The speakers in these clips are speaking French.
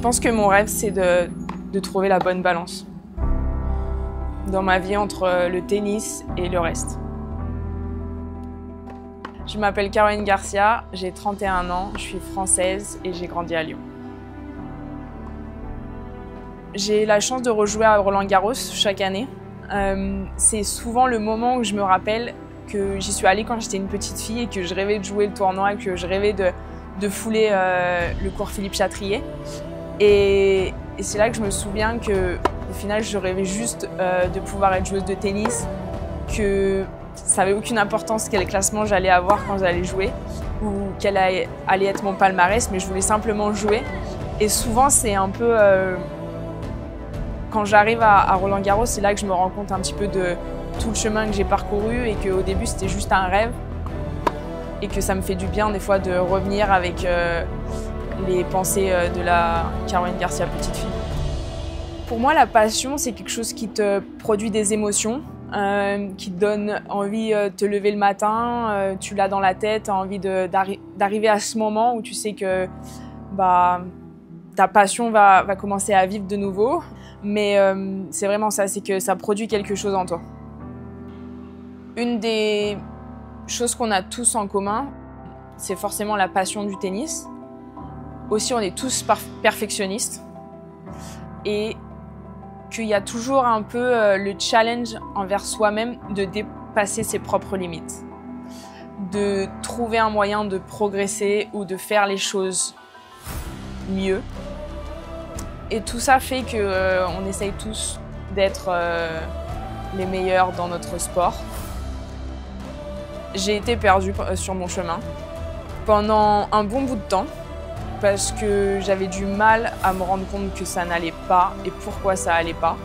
pense que mon rêve, c'est de trouver la bonne balance dans ma vie entre le tennis et le reste. Je m'appelle Caroline Garcia, j'ai 31 ans, je suis française et j'ai grandi à Lyon. J'ai la chance de rejouer à Roland-Garros chaque année. C'est souvent le moment où je me rappelle que j'y suis allée quand j'étais une petite fille et que je rêvais de jouer le tournoi, que je rêvais de fouler le cours Philippe Chatrier. Et c'est là que je me souviens qu'au final, je rêvais juste de pouvoir être joueuse de tennis, que ça n'avait aucune importance quel classement j'allais avoir quand j'allais jouer ou quel allait être mon palmarès, mais je voulais simplement jouer. Et souvent, c'est un peu... quand j'arrive à Roland-Garros, c'est là que je me rends compte un petit peu de tout le chemin que j'ai parcouru et qu'au début, c'était juste un rêve et que ça me fait du bien des fois de revenir avec les pensées de la Caroline Garcia petite fille. Pour moi, la passion, c'est quelque chose qui te produit des émotions, qui te donne envie de te lever le matin, tu l'as dans la tête, tu as envie d'arriver à ce moment où tu sais que ta passion va commencer à vivre de nouveau. Mais c'est vraiment ça, c'est que ça produit quelque chose en toi. Une des choses qu'on a tous en commun, c'est forcément la passion du tennis. Aussi, on est tous perfectionnistes. Et qu'il y a toujours un peu le challenge envers soi-même de dépasser ses propres limites. De trouver un moyen de progresser ou de faire les choses mieux. Et tout ça fait qu'on essaye tous d'être les meilleurs dans notre sport. J'ai été perdue sur mon chemin pendant un bon bout de temps parce que j'avais du mal à me rendre compte que ça n'allait pas et pourquoi ça allait pas.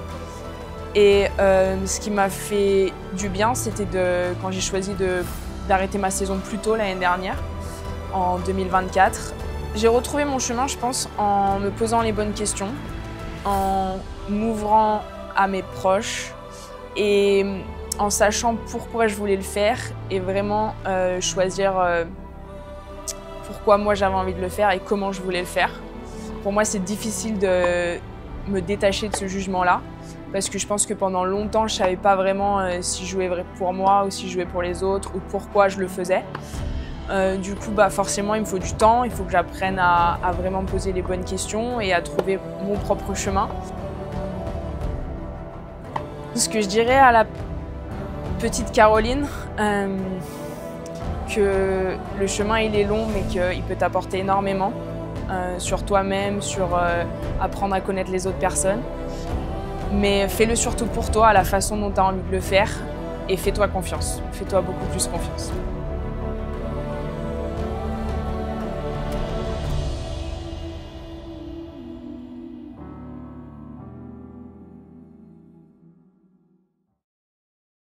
Et ce qui m'a fait du bien, c'était quand j'ai choisi d'arrêter ma saison plus tôt l'année dernière, en 2024. J'ai retrouvé mon chemin, je pense, en me posant les bonnes questions, en m'ouvrant à mes proches et en sachant pourquoi je voulais le faire et vraiment choisir pourquoi moi j'avais envie de le faire et comment je voulais le faire. Pour moi, c'est difficile de me détacher de ce jugement-là parce que je pense que pendant longtemps, je ne savais pas vraiment si je jouais pour moi ou si je jouais pour les autres ou pourquoi je le faisais. Du coup, forcément, il me faut du temps, il faut que j'apprenne à vraiment poser les bonnes questions et à trouver mon propre chemin. Ce que je dirais à la petite Caroline, que le chemin il est long, mais qu'il peut t'apporter énormément sur toi-même, sur apprendre à connaître les autres personnes. Mais fais-le surtout pour toi, à la façon dont tu as envie de le faire, et fais-toi confiance, fais-toi beaucoup plus confiance.